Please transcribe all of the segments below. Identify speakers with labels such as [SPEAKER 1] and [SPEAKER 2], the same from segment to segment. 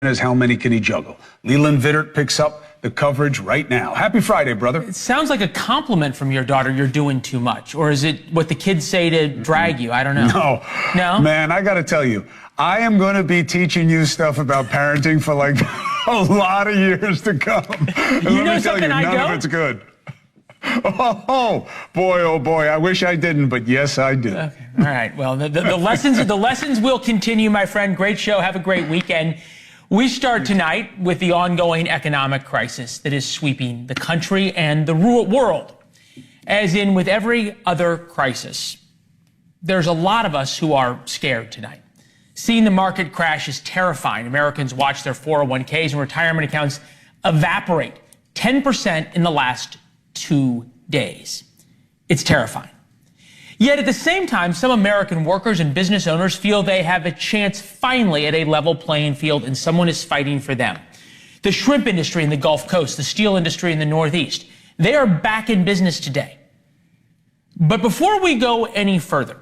[SPEAKER 1] is how many can he juggle? Leland Vittert picks up the coverage right now. Happy Friday, brother.
[SPEAKER 2] It sounds like a compliment from your daughter, you're doing too much. Or is it what the kids say to drag you? I don't know. No?
[SPEAKER 1] Man, I got to tell you, I am going to be teaching you stuff about parenting for like a lot of years to come.
[SPEAKER 2] You know something I don't?
[SPEAKER 1] None of it's good. Oh, boy, I wish I didn't, but yes, I do.
[SPEAKER 2] Okay. All right. Well, the lessons will continue, my friend. Great show. Have a great weekend. We start tonight with the ongoing economic crisis that is sweeping the country and the world. As in with every other crisis, there's a lot of us who are scared tonight. Seeing the market crash is terrifying. Americans watch their 401ks and retirement accounts evaporate 10% in the last 2 days. It's terrifying. Yet at the same time, some American workers and business owners feel they have a chance finally at a level playing field and someone is fighting for them. The shrimp industry in the Gulf Coast, the steel industry in the Northeast, they are back in business today. But before we go any further,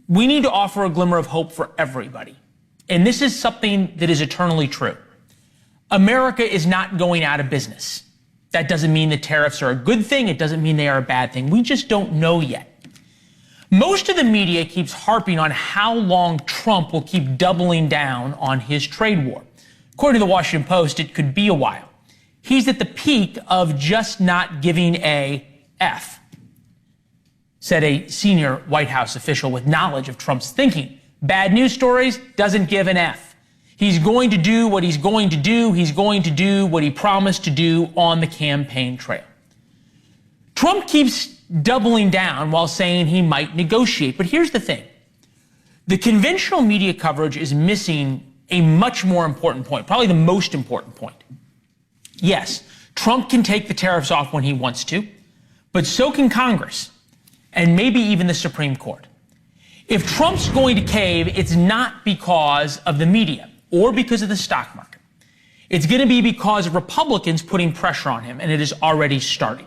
[SPEAKER 2] we need to offer a glimmer of hope for everybody. And this is something that is eternally true. America is not going out of business. That doesn't mean the tariffs are a good thing. It doesn't mean they are a bad thing. We just don't know yet. Most of the media keeps harping on how long Trump will keep doubling down on his trade war. According to the Washington Post, it could be a while. He's at the peak of just not giving a F, said a senior White House official with knowledge of Trump's thinking. Bad news stories, doesn't give an F. He's going to do what he's going to do. He's going to do what he promised to do on the campaign trail. Trump keeps doubling down while saying he might negotiate. But here's the thing. The conventional media coverage is missing a much more important point, probably the most important point. Yes, Trump can take the tariffs off when he wants to, but so can Congress and maybe even the Supreme Court. If Trump's going to cave, it's not because of the media or because of the stock market. It's going to be because of Republicans putting pressure on him, and it is already starting.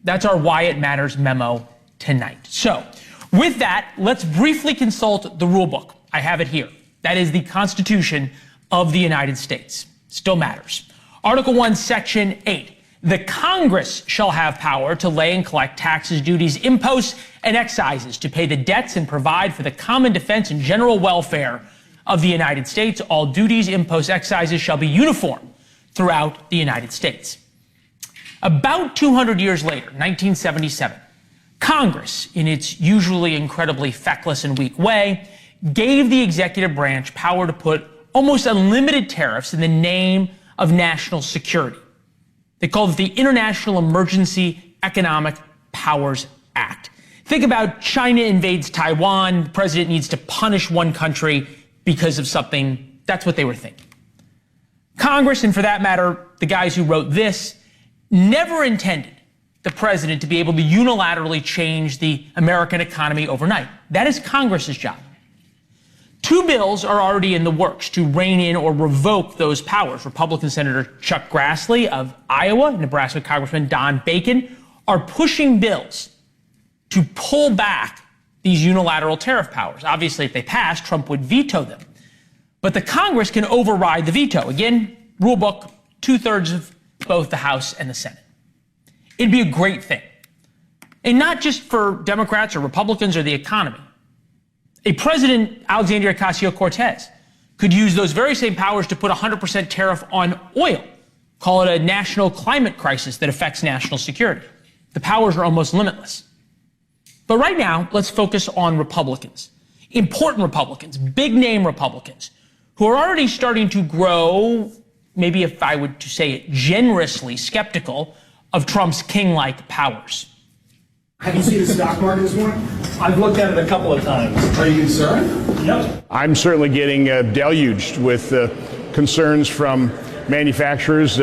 [SPEAKER 2] That's our Why It Matters memo tonight. So with that, let's briefly consult the rule book. I have it here. That is the Constitution of the United States. Still matters. Article 1, Section 8. The Congress shall have power to lay and collect taxes, duties, imposts, and excises to pay the debts and provide for the common defense and general welfare of the United States. All duties, imposts, excises shall be uniform throughout the United States. About 200 years later, 1977, Congress, in its usually incredibly feckless and weak way, gave the executive branch power to put almost unlimited tariffs in the name of national security. They called it the International Emergency Economic Powers Act. Think about China invades Taiwan, the president needs to punish one country because of something. That's what they were thinking. Congress, and for that matter, the guys who wrote this, never intended the president to be able to unilaterally change the American economy overnight. That is Congress's job. 2 bills are already in the works to rein in or revoke those powers. Republican Senator Chuck Grassley of Iowa, Nebraska Congressman Don Bacon are pushing bills to pull back these unilateral tariff powers. Obviously, if they pass, Trump would veto them. But the Congress can override the veto. Again, rule book, 2/3 of both the House and the Senate. It'd be a great thing. And not just for Democrats or Republicans or the economy. A President Alexandria Ocasio-Cortez could use those very same powers to put 100% tariff on oil. Call it a national climate crisis that affects national security. The powers are almost limitless. But right now, let's focus on Republicans. Important Republicans, big name Republicans, who are already starting to grow, maybe if I would to say it, generously skeptical of Trump's king-like powers.
[SPEAKER 3] Have you seen the stock market this morning?
[SPEAKER 4] I've looked at it a couple of times.
[SPEAKER 3] Are you concerned?
[SPEAKER 4] Yep.
[SPEAKER 5] I'm certainly getting deluged with concerns from manufacturers,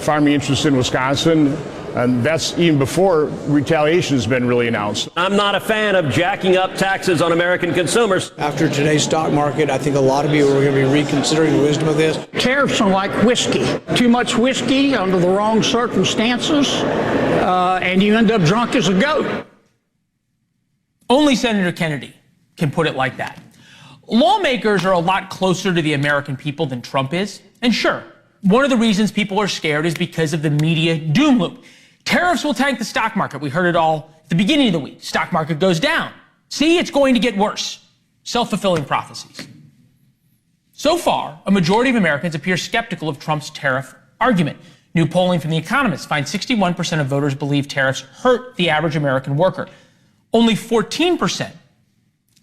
[SPEAKER 5] farming interests in Wisconsin, and that's even before retaliation has been really announced.
[SPEAKER 6] I'm not a fan of jacking up taxes on American consumers.
[SPEAKER 7] After today's stock market, I think a lot of people are going to be reconsidering the wisdom of this.
[SPEAKER 8] Tariffs are like whiskey. Too much whiskey under the wrong circumstances, and you end up drunk as a goat.
[SPEAKER 2] Only Senator Kennedy can put it like that. Lawmakers are a lot closer to the American people than Trump is. And sure, one of the reasons people are scared is because of the media doom loop. Tariffs will tank the stock market. We heard it all at the beginning of the week. Stock market goes down. See, it's going to get worse. Self-fulfilling prophecies. So far, a majority of Americans appear skeptical of Trump's tariff argument. New polling from The Economist finds 61% of voters believe tariffs hurt the average American worker. Only 14%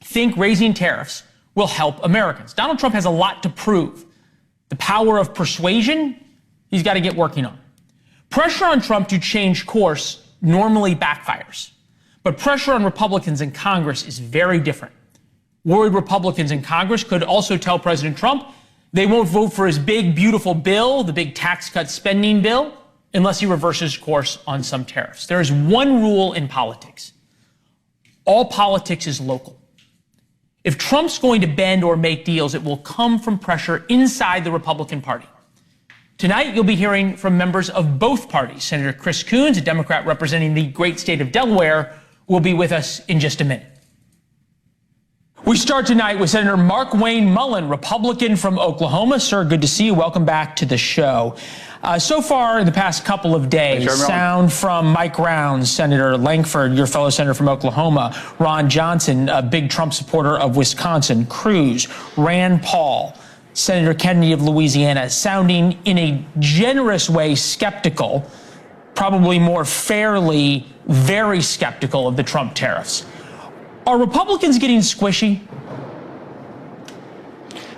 [SPEAKER 2] think raising tariffs will help Americans. Donald Trump has a lot to prove. The power of persuasion, he's got to get working on. Pressure on Trump to change course normally backfires. But pressure on Republicans in Congress is very different. Worried Republicans in Congress could also tell President Trump they won't vote for his big, beautiful bill, the big tax cut spending bill, unless he reverses course on some tariffs. There is one rule in politics. All politics is local. If Trump's going to bend or make deals, it will come from pressure inside the Republican Party. Tonight, you'll be hearing from members of both parties. Senator Chris Coons, a Democrat representing the great state of Delaware, will be with us in just a minute. We start tonight with Senator Mark Wayne Mullen, Republican from Oklahoma. Sir, good to see you. Welcome back to the show. So far in the past couple of days, sound from Mike Rounds, Senator Langford, your fellow senator from Oklahoma, Ron Johnson, a big Trump supporter of Wisconsin, Cruz, Rand Paul, Senator Kennedy of Louisiana, sounding in a generous way skeptical, probably more fairly very skeptical of the Trump tariffs. Are Republicans getting squishy?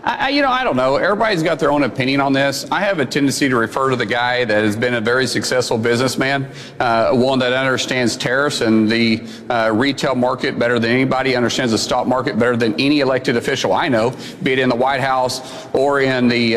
[SPEAKER 9] I don't know. Everybody's got their own opinion on this. I have a tendency to refer to the guy that has been a very successful businessman, one that understands tariffs and the retail market better than anybody, understands the stock market better than any elected official I know, be it in the White House or in the,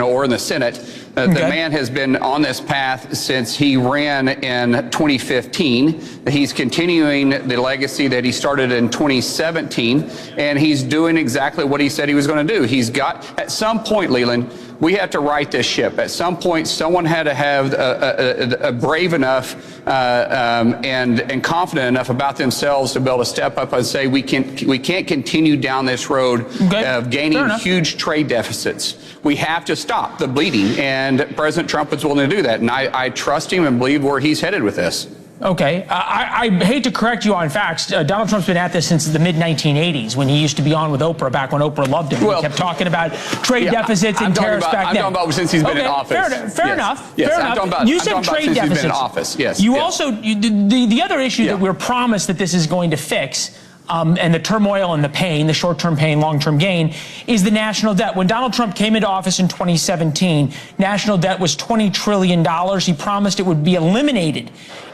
[SPEAKER 9] or in the Senate. The man has been on this path since he ran in 2015. He's continuing the legacy that he started in 2017, and he's doing exactly what he said he was going to do. He's got, at some point, Leland, we have to right this ship. At some point, someone had to have a brave enough and confident enough about themselves to be able to step up and say we can't continue down this road of gaining huge trade deficits. We have to stop the bleeding, and President Trump is willing to do that. And I trust him and believe where he's headed with this.
[SPEAKER 2] Okay. I hate to correct you on facts. Donald Trump's been at this since the mid-1980s when he used to be on with Oprah, back when Oprah loved him. He kept talking about trade deficits and tariffs back then.
[SPEAKER 9] I'm talking about since he's been in office.
[SPEAKER 2] Fair enough.
[SPEAKER 9] Yes,
[SPEAKER 2] fair
[SPEAKER 9] I'm talking
[SPEAKER 2] enough.
[SPEAKER 9] about,
[SPEAKER 2] You said trade deficits.
[SPEAKER 9] He's been in office. Yes.
[SPEAKER 2] You also, the other issue that we're promised that this is going to fix, and the turmoil and the pain, the short-term pain, long-term gain, is the national debt. When Donald Trump came into office in 2017, national debt was $20 trillion. He promised it would be eliminated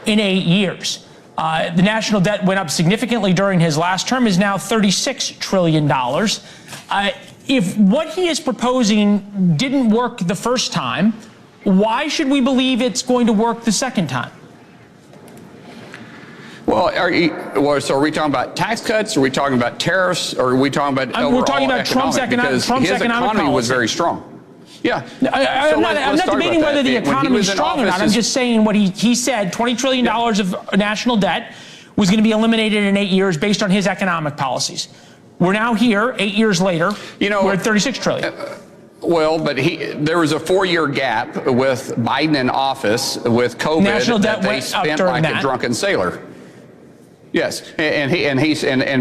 [SPEAKER 2] in 8 years. The national debt went up significantly during his last term, is now $36 trillion. If what he is proposing didn't work the first time, why should we believe it's going to work the second time?
[SPEAKER 9] Well, so are we talking about tax cuts? Are we talking about tariffs? Or are we talking about overall
[SPEAKER 2] we're talking about Trump's economic
[SPEAKER 9] economy was very strong. Yeah.
[SPEAKER 2] I'm not debating whether the economy is strong or not. I'm just saying what he said, $20 trillion of national debt was going to be eliminated in 8 years based on his economic policies. We're now here, 8 years later, we're at $36 trillion.
[SPEAKER 9] Well, but there was a 4-year gap with Biden in office with COVID
[SPEAKER 2] national debt
[SPEAKER 9] that they spent like a drunken sailor. Yes, and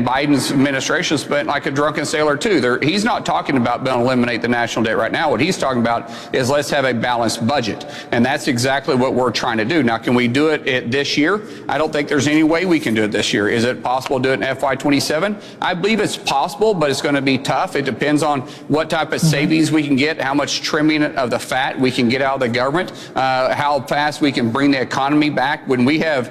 [SPEAKER 9] Biden's administration spent like a drunken sailor too. He's not talking about going to eliminate the national debt right now. What he's talking about is let's have a balanced budget, and that's exactly what we're trying to do. Now, can we do it this year? I don't think there's any way we can do it this year. Is it possible to do it in FY27? I believe it's possible, but it's going to be tough. It depends on what type of savings we can get, how much trimming of the fat we can get out of the government, how fast we can bring the economy back. When we have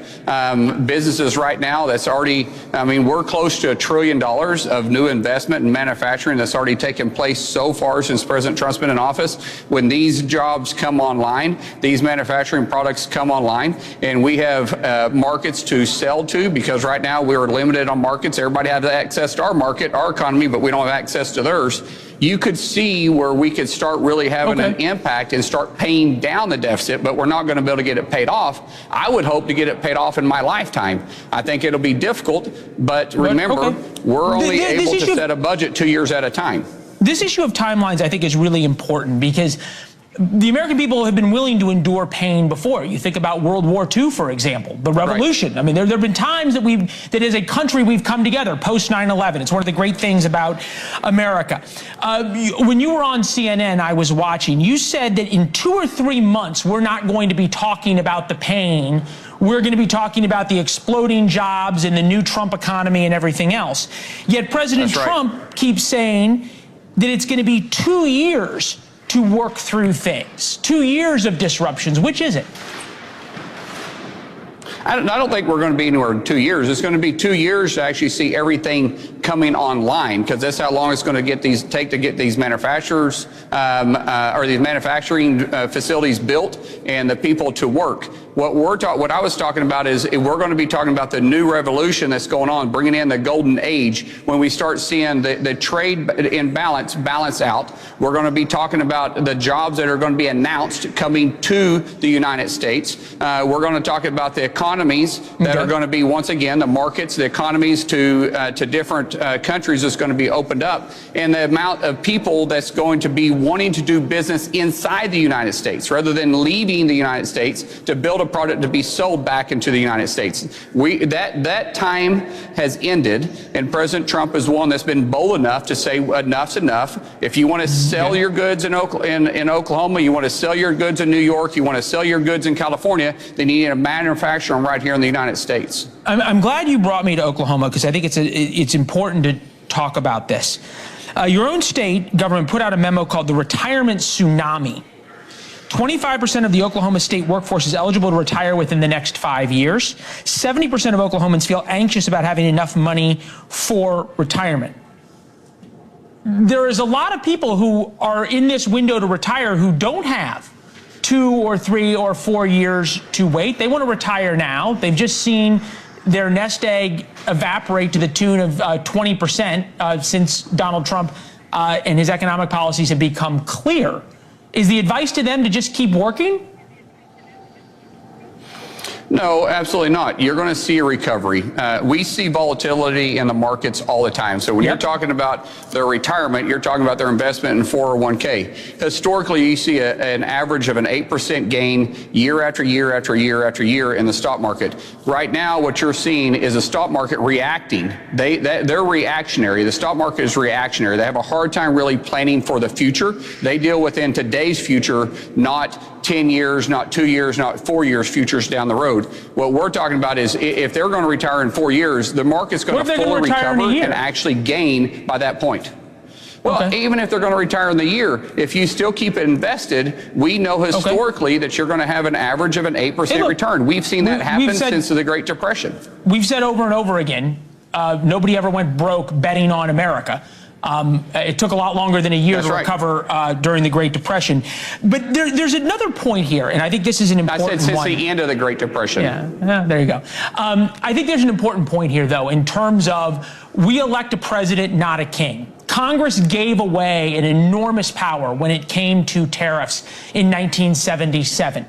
[SPEAKER 9] businesses right now that's already, we're close to $1 trillion of new investment in manufacturing that's already taken place so far since President Trump's been in office. When these jobs come online, these manufacturing products come online, and we have markets to sell to, because right now we're limited on markets. Everybody has access to our market, our economy, but we don't have access to theirs. You could see where we could start really having an impact and start paying down the deficit, but we're not going to be able to get it paid off. I would hope to get it paid off in my lifetime. I think it'll be difficult, but remember, we're only able to set a budget 2 years at a time.
[SPEAKER 2] This issue of timelines, I think, is really important because the American people have been willing to endure pain before. You think about World War II, for example, the revolution. Right. I mean, there have been times that as a country we've come together post 9/11. It's one of the great things about America. When you were on CNN, I was watching, you said that in 2 or 3 months, we're not going to be talking about the pain. We're going to be talking about the exploding jobs and the new Trump economy and everything else. Yet President Trump keeps saying that it's going to be 2 years to work through things. 2 years of disruptions. Which is it?
[SPEAKER 9] I don't think we're going to be anywhere in 2 years. It's going to be 2 years to actually see everything coming online, because that's how long it's going to take to get these manufacturers or these manufacturing facilities built and the people to work. What I was talking about is we're going to be talking about the new revolution that's going on, bringing in the golden age. When we start seeing the trade imbalance balance out, we're going to be talking about the jobs that are going to be announced coming to the United States. We're going to talk about the economies that are going to be, once again, the markets, the economies to different countries is going to be opened up, and the amount of people that's going to be wanting to do business inside the United States rather than leaving the United States to build a product to be sold back into the United States. That time has ended, and President Trump is one that's been bold enough to say enough's enough. If you want to sell your goods in Oklahoma, you want to sell your goods in New York, you want to sell your goods in California, then you need to manufacture them right here in the United States.
[SPEAKER 2] I'm glad you brought me to Oklahoma, because I think it's important to talk about this. Your own state government put out a memo called the Retirement Tsunami. 25% of the Oklahoma state workforce is eligible to retire within the next 5 years. 70% of Oklahomans feel anxious about having enough money for retirement. There is a lot of people who are in this window to retire who don't have 2 or 3 or 4 years to wait. They want to retire now. They've just seen their nest egg evaporate to the tune of 20% since Donald Trump and his economic policies have become clear. Is the advice to them to just keep working?
[SPEAKER 9] No, absolutely not. You're going to see a recovery. We see volatility in the markets all the time. So when you're talking about their retirement, you're talking about their investment in 401k. Historically, you see an average of an 8% gain year after year after year after year in the stock market. Right now, what you're seeing is a stock market reacting. They're reactionary. The stock market is reactionary. They have a hard time really planning for the future. They deal within today's future, not 10 years, not 2 years, not 4 years futures down the road. What we're talking about is if they're going to retire in 4 years, the market's going to fully recover and actually gain by that point. Well, even if they're going to retire in the year, if you still keep it invested, we know historically that you're going to have an average of an 8% return. We've seen that happen since the Great Depression.
[SPEAKER 2] We've said over and over again, nobody ever went broke betting on America. It took a lot longer than a year to recover during the Great Depression. But there's another point here, and I think this is an important one.
[SPEAKER 9] I said since the end of the Great Depression.
[SPEAKER 2] Yeah, there you go. I think there's an important point here, though, in terms of we elect a president, not a king. Congress gave away an enormous power when it came to tariffs in 1977.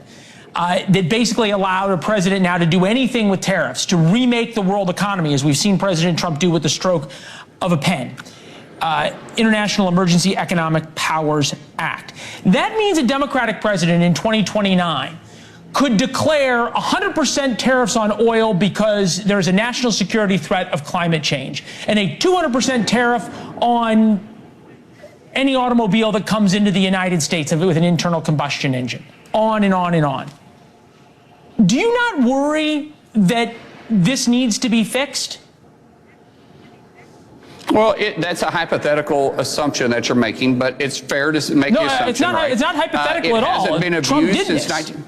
[SPEAKER 2] That basically allowed a president now to do anything with tariffs, to remake the world economy, as we've seen President Trump do with the stroke of a pen. International Emergency Economic Powers Act. That means a Democratic president in 2029 could declare 100% tariffs on oil because there's a national security threat of climate change, and a 200% tariff on any automobile that comes into the United States with an internal combustion engine. On and on and on. Do you not worry that this needs to be fixed?
[SPEAKER 9] Well, that's a hypothetical assumption that you're making, but it's fair to make the assumption.
[SPEAKER 2] It's not hypothetical at all.
[SPEAKER 9] It hasn't been abused since 19.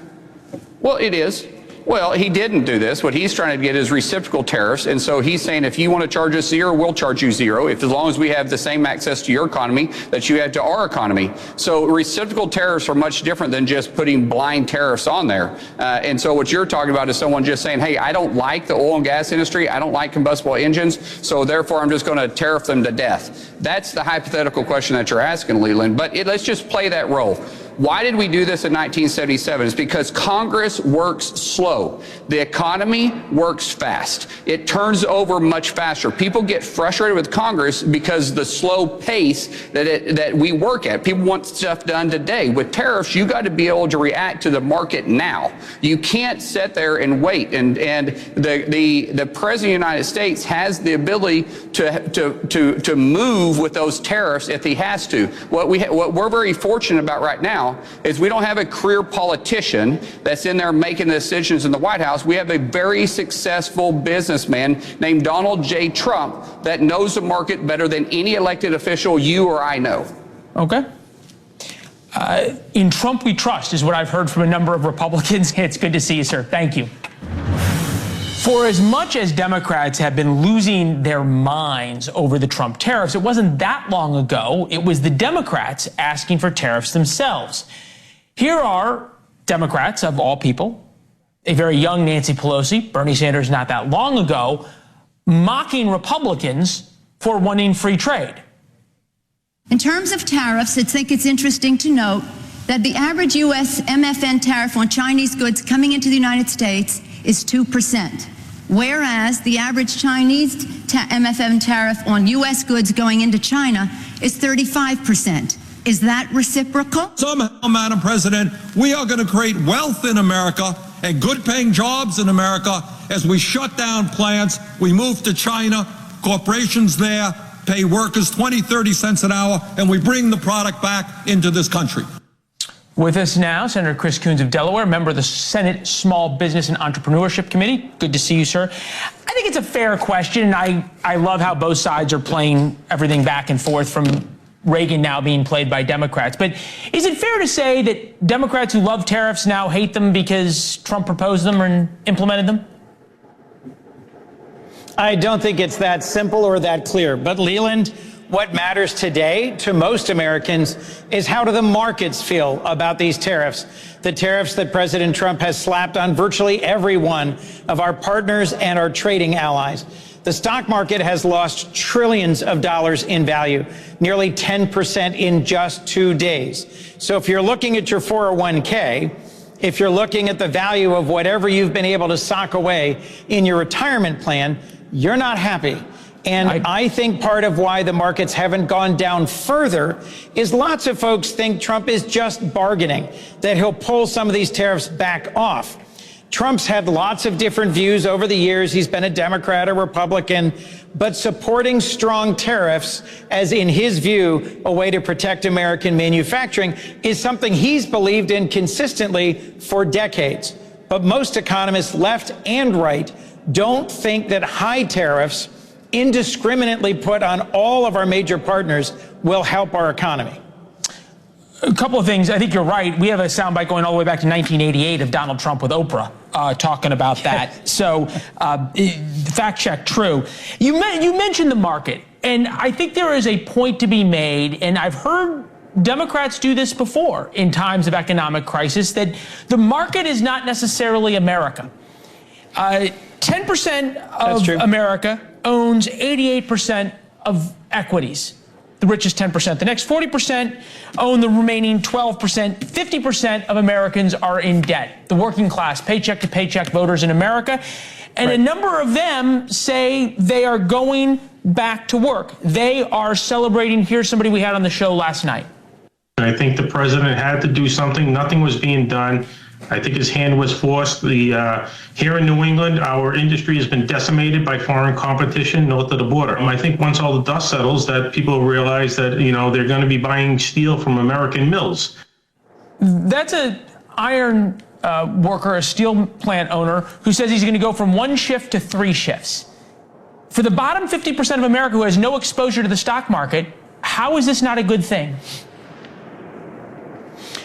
[SPEAKER 9] Well, it is. Well, he didn't do this. What he's trying to get is reciprocal tariffs. And so he's saying if you want to charge us 0, we'll charge you 0, as long as we have the same access to your economy that you have to our economy. So reciprocal tariffs are much different than just putting blind tariffs on there. And so what you're talking about is someone just saying, hey, I don't like the oil and gas industry. I don't like combustible engines. So therefore, I'm just going to tariff them to death. That's the hypothetical question that you're asking, Leland. But let's just play that role. Why did we do this in 1977? It's because Congress works slow. The economy works fast. It turns over much faster. People get frustrated with Congress because the slow pace that we work at. People want stuff done today. With tariffs, you got to be able to react to the market now. You can't sit there and wait. And the President of the United States has the ability to move with those tariffs if he has to. What we're very fortunate about right now is we don't have a career politician that's in there making the decisions in the White House. We have a very successful businessman named Donald J. Trump that knows the market better than any elected official you or I know.
[SPEAKER 2] Okay. In Trump we trust is what I've heard from a number of Republicans. It's good to see you, sir. Thank you. For as much as Democrats have been losing their minds over the Trump tariffs, it wasn't that long ago. It was the Democrats asking for tariffs themselves. Here are Democrats, of all people, a very young Nancy Pelosi, Bernie Sanders not that long ago, mocking Republicans for wanting free trade.
[SPEAKER 10] In terms of tariffs, I think it's interesting to note that the average U.S. MFN tariff on Chinese goods coming into the United States is 2%, whereas the average Chinese MFN tariff on U.S. goods going into China is 35%. Is that reciprocal?
[SPEAKER 11] Somehow, Madam President, we are going to create wealth in America and good-paying jobs in America as we shut down plants, we move to China, corporations there pay workers 20, 30 cents an hour, and we bring the product back into this country.
[SPEAKER 2] With us now, Senator Chris Coons of Delaware, member of the Senate Small Business and Entrepreneurship Committee. Good to see you, sir. I think it's a fair question, and I love how both sides are playing everything back and forth, from Reagan now being played by Democrats. But is it fair to say that Democrats who love tariffs now hate them because Trump proposed them and implemented them?
[SPEAKER 4] I don't think it's that simple or that clear. But Leland, what matters today to most Americans is how do the markets feel about these tariffs? The tariffs that President Trump has slapped on virtually every one of our partners and our trading allies. The stock market has lost trillions of dollars in value, nearly 10% in just 2 days. So if you're looking at your 401k, if you're looking at the value of whatever you've been able to sock away in your retirement plan, you're not happy. And I think part of why the markets haven't gone down further is lots of folks think Trump is just bargaining, that he'll pull some of these tariffs back off. Trump's had lots of different views over the years. He's been a Democrat, a Republican, but supporting strong tariffs as, in his view, a way to protect American manufacturing is something he's believed in consistently for decades. But most economists, left and right, don't think that high tariffs indiscriminately put on all of our major partners will help our economy.
[SPEAKER 2] A couple of things. I think you're right. We have a soundbite going all the way back to 1988 of Donald Trump with Oprah talking about that. So fact check, true. You mentioned the market, and I think there is a point to be made, and I've heard Democrats do this before in times of economic crisis, that the market is not necessarily America. 10% of America owns 88% of equities, the richest 10%. The next 40% own the remaining 12%. 50% of Americans are in debt, the working class, paycheck to paycheck voters in America. And a number of them say they are going back to work. They are celebrating. Here's somebody we had on the show last night.
[SPEAKER 12] I think the president had to do something. Nothing was being done. I think his hand was forced. Here in New England, our industry has been decimated by foreign competition north of the border. I think once all the dust settles, that people realize that, you know, they're going to be buying steel from American mills. That's
[SPEAKER 2] an iron worker, a steel plant owner, who says he's going to go from 1 shift to 3 shifts. For the bottom 50% of America who has no exposure to the stock market, how is this not a good thing?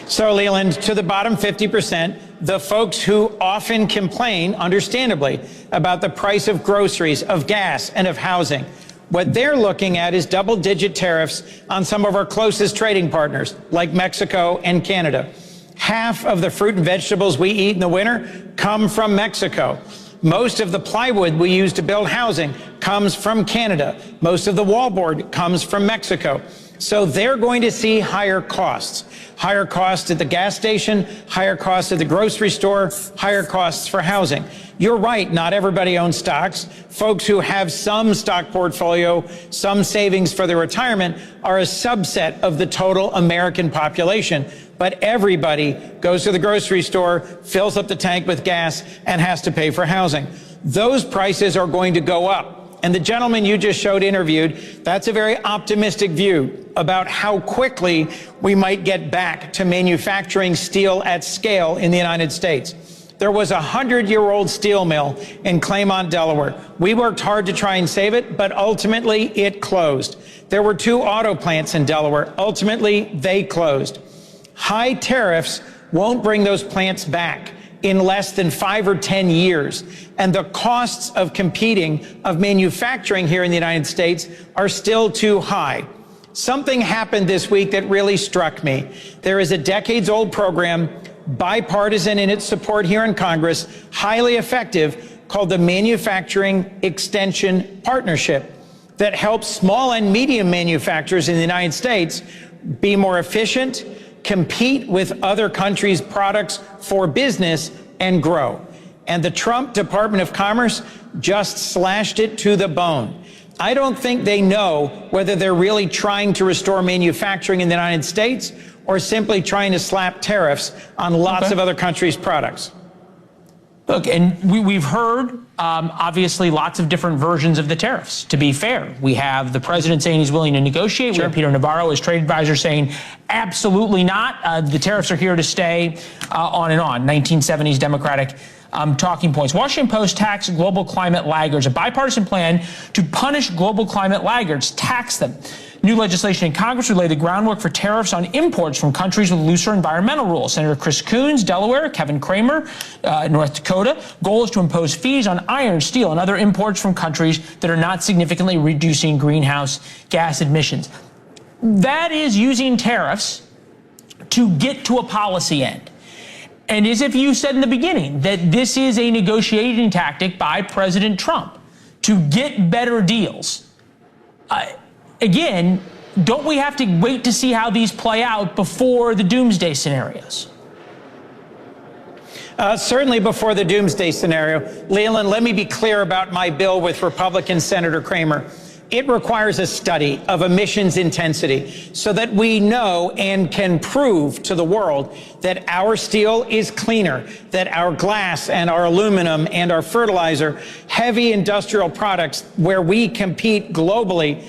[SPEAKER 4] So, Leland, to the bottom 50%, the folks who often complain, understandably, about the price of groceries, of gas, and of housing, what they're looking at is double-digit tariffs on some of our closest trading partners, like Mexico and Canada. Half of the fruit and vegetables we eat in the winter come from Mexico. Most of the plywood we use to build housing comes from Canada. Most of the wallboard comes from Mexico. So they're going to see higher costs at the gas station, higher costs at the grocery store, higher costs for housing. You're right, not everybody owns stocks. Folks who have some stock portfolio, some savings for their retirement are a subset of the total American population. But everybody goes to the grocery store, fills up the tank with gas, and has to pay for housing. Those prices are going to go up. And the gentleman you just showed interviewed, that's a very optimistic view about how quickly we might get back to manufacturing steel at scale in the United States. There was a 100-year-old steel mill in Claymont, Delaware. We worked hard to try and save it, but ultimately it closed. There were 2 auto plants in Delaware. Ultimately, they closed. High tariffs won't bring those plants back in less than 5 or 10 years. And the costs of manufacturing here in the United States are still too high. Something happened this week that really struck me. There is a decades-old program, bipartisan in its support here in Congress, highly effective, called the Manufacturing Extension Partnership, that helps small and medium manufacturers in the United States be more efficient, compete with other countries' products for business, and grow. And the Trump Department of Commerce just slashed it to the bone. I don't think they know whether they're really trying to restore manufacturing in the United States or simply trying to slap tariffs on lots of other countries' products.
[SPEAKER 2] Look, and we've heard, obviously, lots of different versions of the tariffs. To be fair, we have the president saying he's willing to negotiate. We have Peter Navarro, his trade advisor, saying absolutely not. The tariffs are here to stay, on and on. 1970s Democratic talking points. Washington Post tax global climate laggards. A bipartisan plan to punish global climate laggards, tax them. New legislation in Congress would lay the groundwork for tariffs on imports from countries with looser environmental rules. Senator Chris Coons, Delaware, Kevin Cramer, North Dakota. Goal is to impose fees on iron, steel, and other imports from countries that are not significantly reducing greenhouse gas emissions. That is using tariffs to get to a policy end. And as if you said in the beginning that this is a negotiating tactic by President Trump to get better deals. Again, don't we have to wait to see how these play out before the doomsday scenarios?
[SPEAKER 4] Certainly before the doomsday scenario. Leland, let me be clear about my bill with Republican Senator Cramer. It requires a study of emissions intensity so that we know and can prove to the world that our steel is cleaner, that our glass and our aluminum and our fertilizer, heavy industrial products where we compete globally.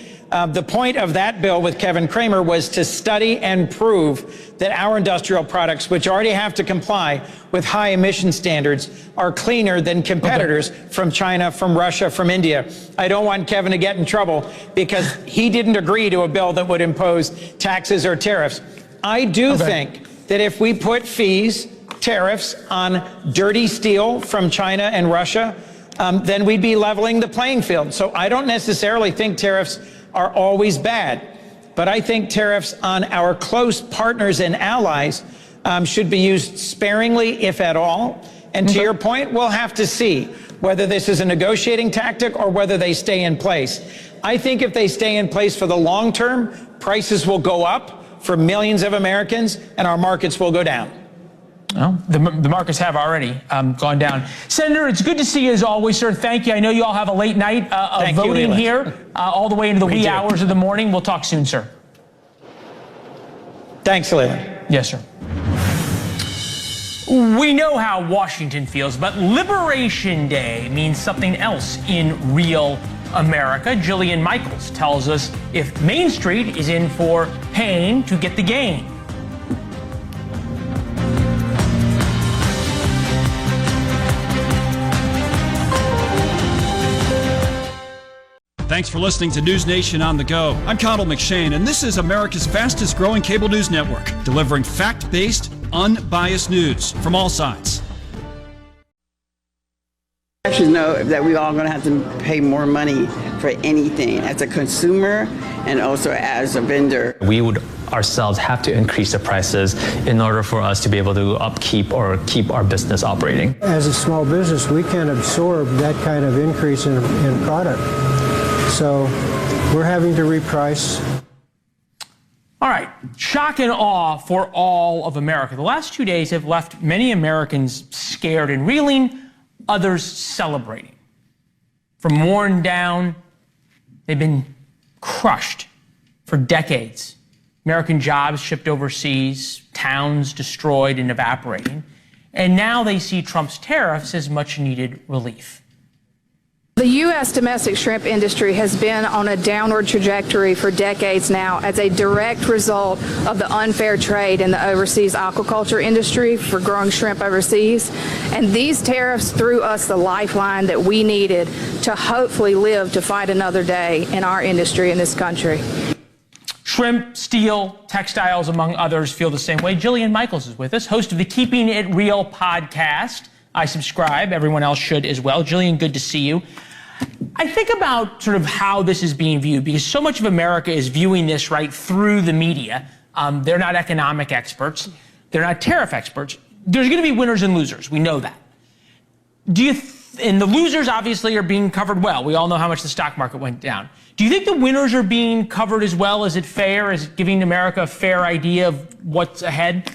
[SPEAKER 4] The point of that bill with Kevin Cramer was to study and prove that our industrial products, which already have to comply with high emission standards, are cleaner than competitors from China, from Russia, from India. I don't want Kevin to get in trouble because he didn't agree to a bill that would impose taxes or tariffs. I do think that if we put fees, tariffs on dirty steel from China and Russia, then we'd be leveling the playing field. So I don't necessarily think tariffs are always bad. But I think tariffs on our close partners and allies should be used sparingly, if at all. And to your point, we'll have to see whether this is a negotiating tactic or whether they stay in place. I think if they stay in place for the long term, prices will go up for millions of Americans and our markets will go down.
[SPEAKER 2] Well, the markets have already gone down. Senator, it's good to see you as always, sir. Thank you. I know you all have a late night of voting here all the way into the wee hours of the morning. We'll talk soon, sir.
[SPEAKER 4] Thanks, Leland.
[SPEAKER 2] Yes, sir. We know how Washington feels, but Liberation Day means something else in real America. Jillian Michaels tells us if Main Street is in for pain to get the gain.
[SPEAKER 13] Thanks for listening to NewsNation on the Go. I'm Connell McShane, and this is America's fastest growing cable news network, delivering fact-based, unbiased news from all sides.
[SPEAKER 14] I should know that we're all going to have to pay more money for anything as a consumer and also as a vendor.
[SPEAKER 15] We would ourselves have to increase the prices in order for us to be able to upkeep or keep our business operating.
[SPEAKER 16] As a small business, we can't absorb that kind of increase in product. So we're having to reprice.
[SPEAKER 2] All right, shock and awe for all of America. The last 2 days have left many Americans scared and reeling, others celebrating. From worn down, they've been crushed for decades. American jobs shipped overseas, towns destroyed and evaporating. And now they see Trump's tariffs as much needed relief.
[SPEAKER 17] The U.S. domestic shrimp industry has been on a downward trajectory for decades now as a direct result of the unfair trade in the overseas aquaculture industry for growing shrimp overseas. And these tariffs threw us the lifeline that we needed to hopefully live to fight another day in our industry in this country.
[SPEAKER 2] Shrimp, steel, textiles, among others, feel the same way. Jillian Michaels is with us, host of the Keeping It Real podcast. I subscribe. Everyone else should as well. Jillian, good to see you. I think about sort of how this is being viewed, because so much of America is viewing this right through the media. They're not economic experts. They're not tariff experts. There's going to be winners and losers. We know that. And the losers obviously are being covered well. We all know how much the stock market went down. Do you think the winners are being covered as well? Is it fair? Is it giving America a fair idea of what's ahead?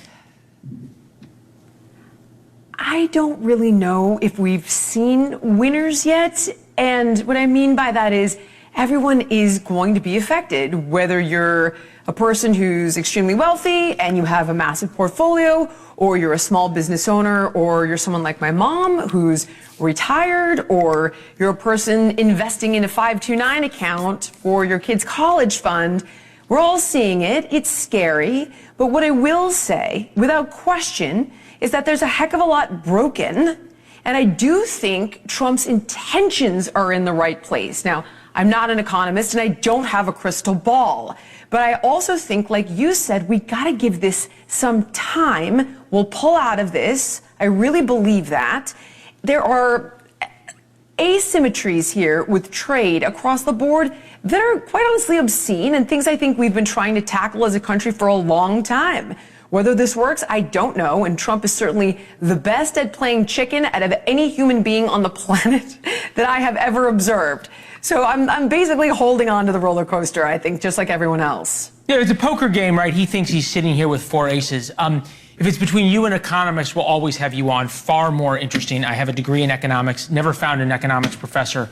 [SPEAKER 18] I don't really know if we've seen winners yet. And what I mean by that is everyone is going to be affected, whether you're a person who's extremely wealthy and you have a massive portfolio, or you're a small business owner, or you're someone like my mom who's retired, or you're a person investing in a 529 account for your kid's college fund. We're all seeing it. It's scary. But what I will say, without question, is that there's a heck of a lot broken. And I do think Trump's intentions are in the right place. Now, I'm not an economist and I don't have a crystal ball. But I also think, like you said, we got to give this some time. We'll pull out of this. I really believe that. There are asymmetries here with trade across the board that are quite honestly obscene and things I think we've been trying to tackle as a country for a long time. Whether this works, I don't know, and Trump is certainly the best at playing chicken out of any human being on the planet that I have ever observed. So I'm basically holding on to the roller coaster, I think, just like everyone else.
[SPEAKER 2] Yeah, it's a poker game, right? He thinks he's sitting here with 4 aces. If it's between you and economists, we'll always have you on. Far more interesting. I have a degree in economics, never found an economics professor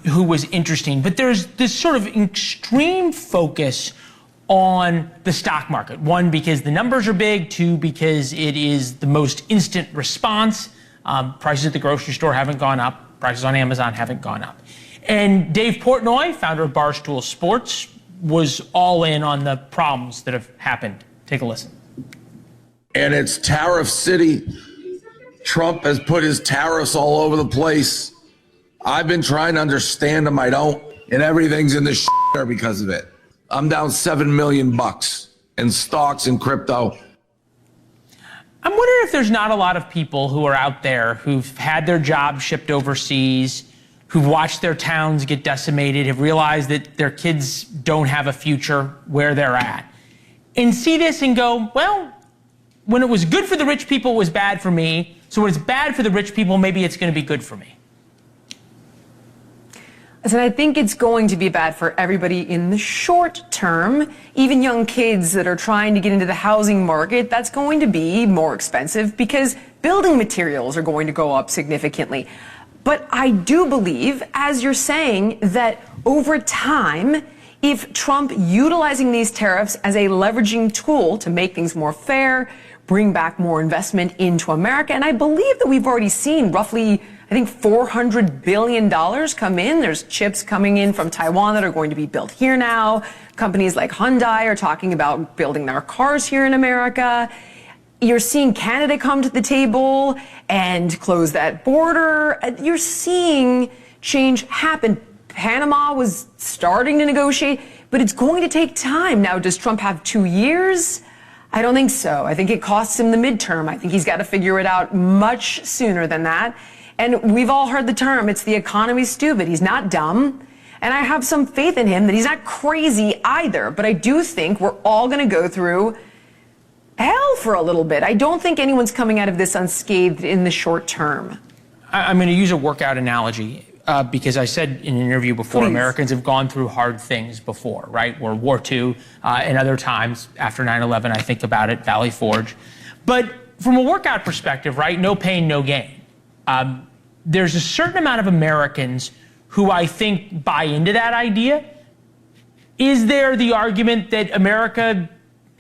[SPEAKER 2] who was interesting. But there's this sort of extreme focus on the stock market. One, because the numbers are big. Two, because it is the most instant response. Prices at the grocery store haven't gone up. Prices on Amazon haven't gone up. And Dave Portnoy, founder of Barstool Sports, was all in on the problems that have happened. Take a listen.
[SPEAKER 19] And it's tariff city. Trump has put his tariffs all over the place. I've been trying to understand them. I don't. And everything's in the shitter because of it. I'm down $7 million in stocks and crypto.
[SPEAKER 2] I'm wondering if there's not a lot of people who are out there who've had their jobs shipped overseas, who've watched their towns get decimated, have realized that their kids don't have a future where they're at, and see this and go, well, when it was good for the rich people, it was bad for me. So when it's bad for the rich people, maybe it's going to be good for me.
[SPEAKER 18] So I think it's going to be bad for everybody in the short term. Even young kids that are trying to get into the housing market, that's going to be more expensive because building materials are going to go up significantly. But I do believe, as you're saying, that over time, if Trump utilizing these tariffs as a leveraging tool to make things more fair, bring back more investment into America, and I believe that we've already seen roughly, I think, $400 billion come in. There's chips coming in from Taiwan that are going to be built here now. Companies like Hyundai are talking about building their cars here in America. You're seeing Canada come to the table and close that border. You're seeing change happen. Panama was starting to negotiate, but it's going to take time. Now, does Trump have 2 years? I don't think so. I think it costs him the midterm. I think he's got to figure it out much sooner than that. And we've all heard the term, it's the economy's stupid. He's not dumb. And I have some faith in him that he's not crazy either. But I do think we're all going to go through hell for a little bit. I don't think anyone's coming out of this unscathed in the short term.
[SPEAKER 2] I'm going to use a workout analogy. because I said in an interview before, Americans have gone through hard things before, right? World War II and other times after 9/11, I think about it, Valley Forge. But from a workout perspective, right, no pain, no gain. There's a certain amount of Americans who I think buy into that idea. Is there the argument that America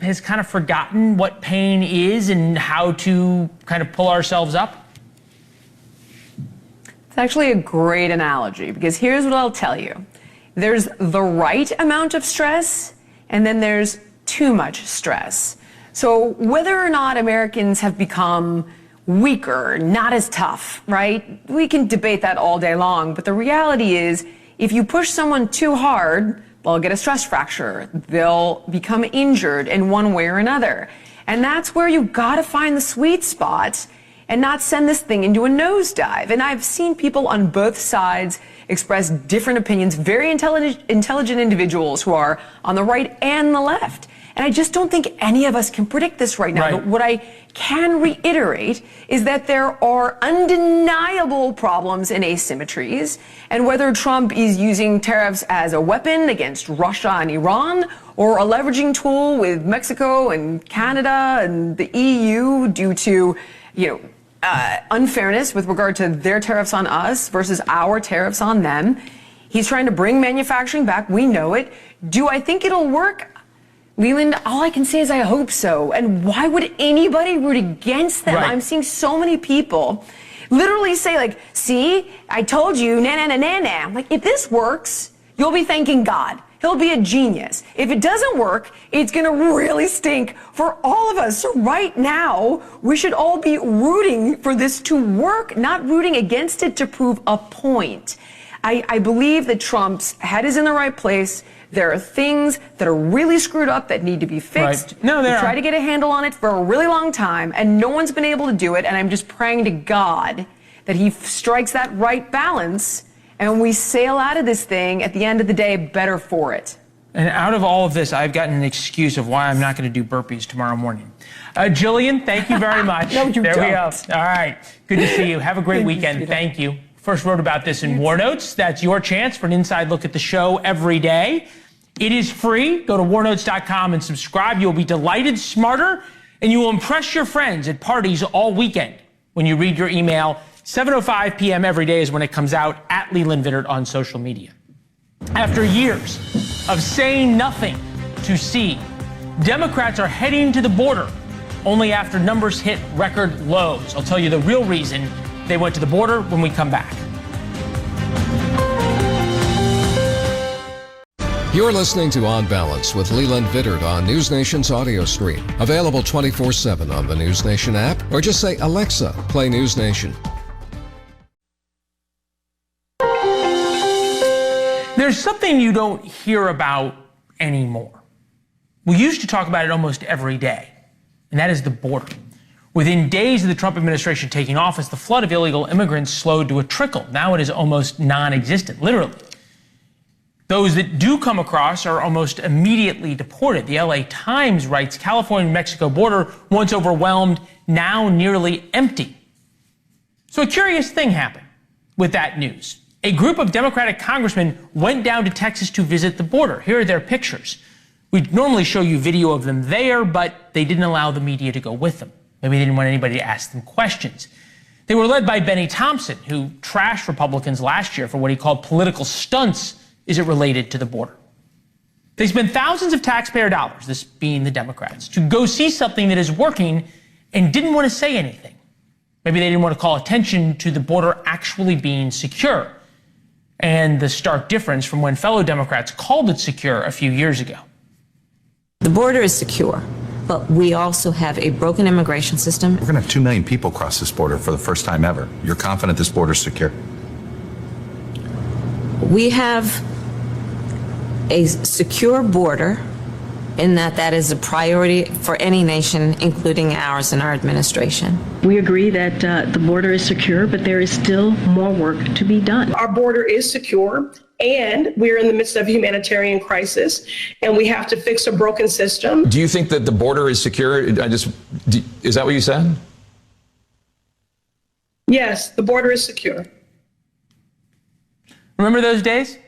[SPEAKER 2] has kind of forgotten what pain is and how to kind of pull ourselves up?
[SPEAKER 18] It's actually a great analogy, because here's what I'll tell you. There's the right amount of stress, and then there's too much stress. So whether or not Americans have become weaker, not as tough, right? We can debate that all day long, but the reality is, if you push someone too hard, they'll get a stress fracture. They'll become injured in one way or another. And that's where you've got to find the sweet spot and not send this thing into a nosedive. And I've seen people on both sides express different opinions, very intelligent individuals who are on the right and the left. And I just don't think any of us can predict this right now. Right. But what I can reiterate is that there are undeniable problems and asymmetries. And whether Trump is using tariffs as a weapon against Russia and Iran, or a leveraging tool with Mexico and Canada and the EU due to, unfairness with regard to their tariffs on us versus our tariffs on them, he's trying to bring manufacturing back. We know it. Do I think it'll work? Leland, all I can say is I hope so. And why would anybody root against them? Right. I'm seeing so many people literally say, see, I told you, na-na-na-na-na. I'm like, if this works, you'll be thanking God. He'll be a genius. If it doesn't work, it's going to really stink for all of us. So right now, we should all be rooting for this to work, not rooting against it to prove a point. I believe that Trump's head is in the right place. There are things that are really screwed up that need to be fixed.
[SPEAKER 2] Right. No,
[SPEAKER 18] we tried to get a handle on it for a really long time, and no one's been able to do it. And I'm just praying to God that he strikes that right balance, and we sail out of this thing at the end of the day better for it.
[SPEAKER 2] And out of all of this, I've gotten an excuse of why I'm not going to do burpees tomorrow morning. Jillian, thank you very much.
[SPEAKER 18] No, you
[SPEAKER 2] there
[SPEAKER 18] don't.
[SPEAKER 2] We go. All right. Good to see you. Have a great weekend. Thank you. First wrote about this in War Notes. That's your chance for an inside look at the show every day. It is free. Go to warnotes.com and subscribe. You'll be delighted, smarter, and you will impress your friends at parties all weekend when you read your email. 7:05 p.m. every day is when it comes out, at Leland Vittert on social media. After years of saying nothing to see, Democrats are heading to the border only after numbers hit record lows. I'll tell you the real reason they went to the border when we come back.
[SPEAKER 20] You're listening to On Balance with Leland Vittert on NewsNation's audio stream. Available 24/7 on the NewsNation app, or just say, Alexa, play NewsNation.
[SPEAKER 2] There's something you don't hear about anymore. We used to talk about it almost every day, and that is the border. Within days of the Trump administration taking office, the flood of illegal immigrants slowed to a trickle. Now it is almost non-existent, literally. Those that do come across are almost immediately deported. The LA Times writes, California-Mexico border, once overwhelmed, now nearly empty. So a curious thing happened with that news. A group of Democratic congressmen went down to Texas to visit the border. Here are their pictures. We'd normally show you video of them there, but they didn't allow the media to go with them. Maybe they didn't want anybody to ask them questions. They were led by Benny Thompson, who trashed Republicans last year for what he called political stunts as it related to the border. They spent thousands of taxpayer dollars, this being the Democrats, to go see something that is working and didn't want to say anything. Maybe they didn't want to call attention to the border actually being secure, and the stark difference from when fellow Democrats called it secure a few years ago.
[SPEAKER 21] The border is secure, but we also have a broken immigration system.
[SPEAKER 22] We're going to have 2 million people cross this border for the first time ever. You're confident this border is secure?
[SPEAKER 21] We have a secure border in that is a priority for any nation, including ours and our administration.
[SPEAKER 23] We agree that the border is secure, but there is still more work to be done.
[SPEAKER 24] Our border is secure, and we're in the midst of a humanitarian crisis, and we have to fix a broken system.
[SPEAKER 22] Do you think that the border is secure? Is that what you said?
[SPEAKER 24] Yes, the border is secure.
[SPEAKER 2] Remember those days?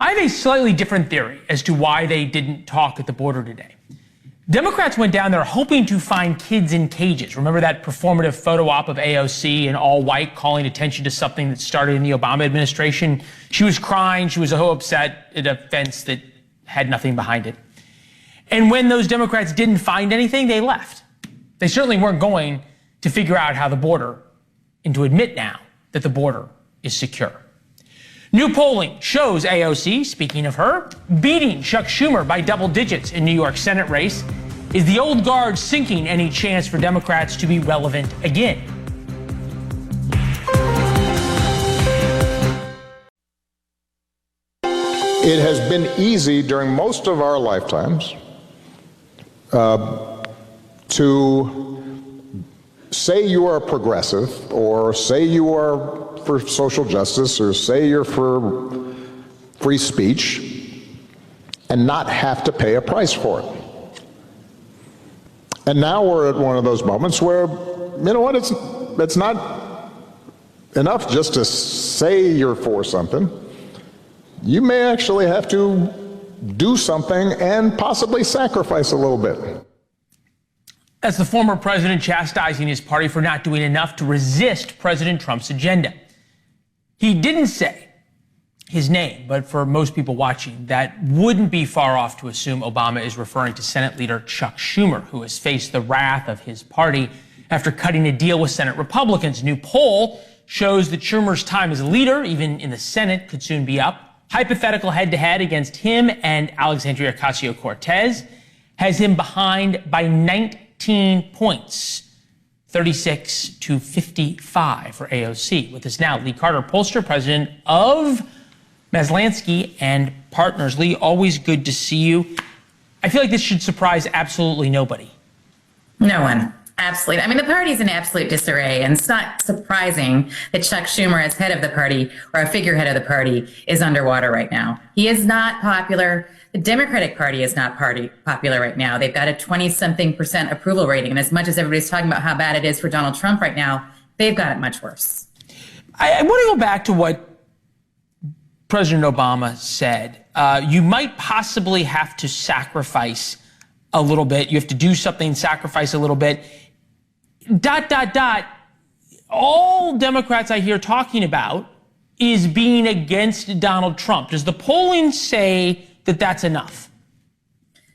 [SPEAKER 2] I have a slightly different theory as to why they didn't talk at the border today. Democrats went down there hoping to find kids in cages. Remember that performative photo op of AOC in all white calling attention to something that started in the Obama administration? She was crying. She was so upset at a fence that had nothing behind it. And when those Democrats didn't find anything, they left. They certainly weren't going to figure out how the border, and to admit now that the border is secure. New polling shows AOC, speaking of her, beating Chuck Schumer by double digits in New York Senate race. Is the old guard sinking any chance for Democrats to be relevant again?
[SPEAKER 1] It has been easy during most of our lifetimes to say you are progressive, or say you are for social justice, or say you're for free speech, and not have to pay a price for it. And now we're at one of those moments where, you know what, it's not enough just to say you're for something. You may actually have to do something and possibly sacrifice a little bit.
[SPEAKER 2] That's the former president chastising his party for not doing enough to resist President Trump's agenda. He didn't say his name, but for most people watching, that wouldn't be far off to assume Obama is referring to Senate leader Chuck Schumer, who has faced the wrath of his party after cutting a deal with Senate Republicans. A new poll shows that Schumer's time as a leader, even in the Senate, could soon be up. Hypothetical head-to-head against him and Alexandria Ocasio-Cortez has him behind by 19 points. 36 to 55 for AOC. With us now, Lee Carter, pollster, president of Maslansky and Partners. Lee, always good to see you. I feel like this should surprise absolutely nobody.
[SPEAKER 3] No one. Absolutely. I mean, the party's in absolute disarray, and it's not surprising that Chuck Schumer, as head of the party, or a figurehead of the party, is underwater right now. He is not popular. The Democratic Party is not popular right now. They've got a 20-something% approval rating. And as much as everybody's talking about how bad it is for Donald Trump right now, they've got it much worse.
[SPEAKER 2] I want to go back to what President Obama said. You might possibly have to sacrifice a little bit. You have to do something, sacrifice a little bit. ... All Democrats I hear talking about is being against Donald Trump. Does the polling say that that's enough?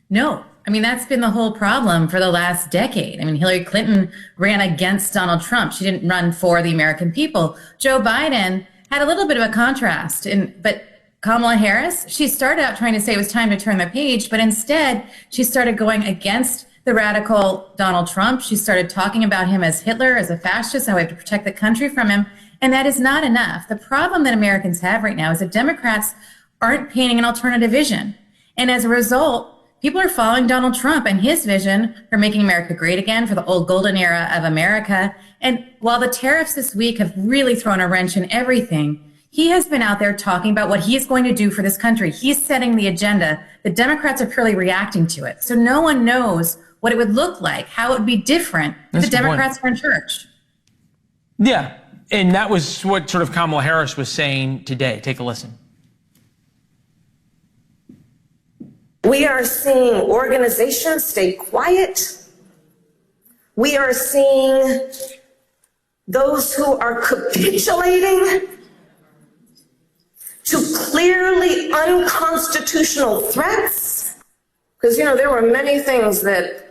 [SPEAKER 3] No. I mean, that's been the whole problem for the last decade. I mean, Hillary Clinton ran against Donald Trump. She didn't run for the American people. Joe Biden had a little bit of a contrast, but Kamala Harris, she started out trying to say it was time to turn the page, but instead she started going against the radical Donald Trump. She started talking about him as Hitler, as a fascist, how we have to protect the country from him. And that is not enough. The problem that Americans have right now is that Democrats aren't painting an alternative vision. And as a result, people are following Donald Trump and his vision for making America great again, for the old golden era of America. And while the tariffs this week have really thrown a wrench in everything, he has been out there talking about what he's going to do for this country. He's setting the agenda. The Democrats are purely reacting to it. So no one knows what it would look like, how it would be different if the Democrats were in charge.
[SPEAKER 2] Yeah, and that was what sort of Kamala Harris was saying today. Take a listen.
[SPEAKER 5] We are seeing organizations stay quiet. We are seeing those who are capitulating to clearly unconstitutional threats. Because, there were many things that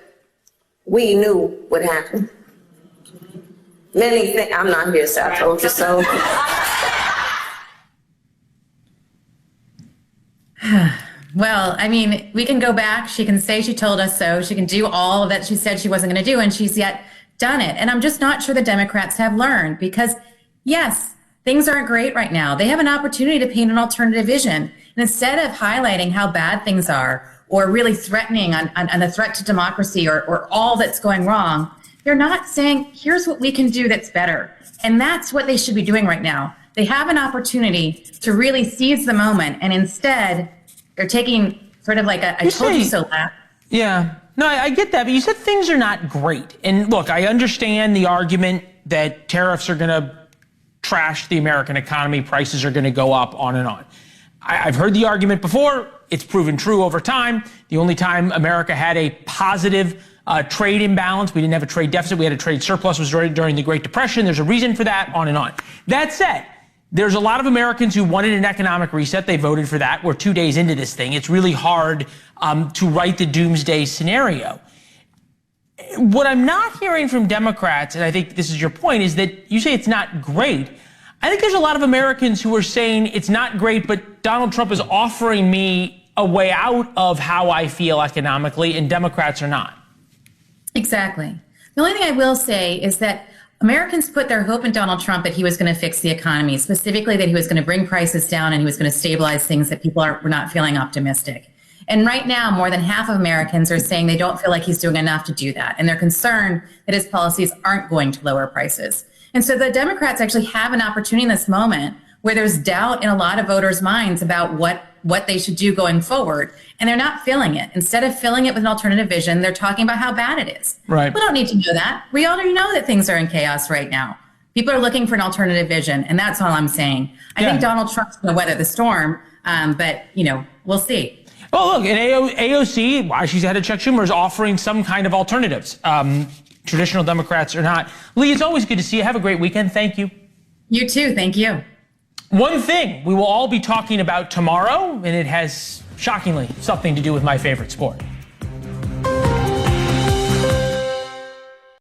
[SPEAKER 5] we knew would happen. Many things. I'm not here, so I told you so.
[SPEAKER 3] Well, I mean, we can go back. She can say she told us so. She can do all that she said she wasn't going to do, and she's yet done it. And I'm just not sure the Democrats have learned because, yes, things aren't great right now. They have an opportunity to paint an alternative vision. And instead of highlighting how bad things are or really threatening on the threat to democracy or all that's going wrong, they're not saying, here's what we can do that's better. And that's what they should be doing right now. They have an opportunity to really seize the moment, and instead they're taking sort of like a I told you so laugh.
[SPEAKER 2] Yeah. No, I get that, but you said things are not great. And look, I understand the argument that tariffs are going to trash the American economy, prices are going to go up, on and on. I've heard the argument before. It's proven true over time. The only time America had a positive trade imbalance, we didn't have a trade deficit, we had a trade surplus, was during the Great Depression. There's a reason for that, on and on. That said, there's a lot of Americans who wanted an economic reset. They voted for that. We're 2 days into this thing. It's really hard to write the doomsday scenario. What I'm not hearing from Democrats, and I think this is your point, is that you say it's not great. I think there's a lot of Americans who are saying it's not great, but Donald Trump is offering me a way out of how I feel economically, and Democrats are not.
[SPEAKER 3] Exactly. The only thing I will say is that Americans put their hope in Donald Trump that he was going to fix the economy, specifically that he was going to bring prices down and he was going to stabilize things, that people were not feeling optimistic. And right now, more than half of Americans are saying they don't feel like he's doing enough to do that. And they're concerned that his policies aren't going to lower prices. And so the Democrats actually have an opportunity in this moment where there's doubt in a lot of voters' minds about what they should do going forward. And they're not feeling it. Instead of filling it with an alternative vision, they're talking about how bad it is.
[SPEAKER 2] Right.
[SPEAKER 3] We don't need to know that. We already know that things are in chaos right now. People are looking for an alternative vision. And that's all I'm saying. I think Donald Trump's going to weather the storm. But, we'll see.
[SPEAKER 2] Well, look, and AOC, why she's had to Chuck Schumer, is offering some kind of alternatives. Traditional Democrats or not. Lee, it's always good to see you. Have a great weekend. Thank you.
[SPEAKER 3] You too. Thank you.
[SPEAKER 2] One thing we will all be talking about tomorrow, and it has, shockingly, something to do with my favorite sport.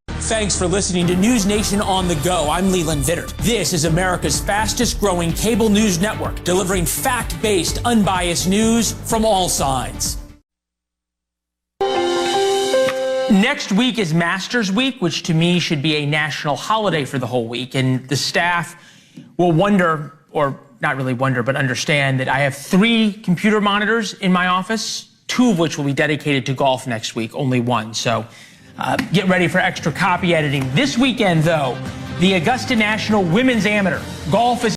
[SPEAKER 2] Thanks for listening to News Nation on the Go. I'm Leland Vittert. This is America's fastest growing cable news network, delivering fact-based, unbiased news from all sides. Next week is Masters Week, which to me should be a national holiday for the whole week. And the staff will wonder, or not really wonder, but understand that I have 3 computer monitors in my office, 2 of which will be dedicated to golf next week, only 1. So get ready for extra copy editing. This weekend, though, the Augusta National Women's Amateur. Golf is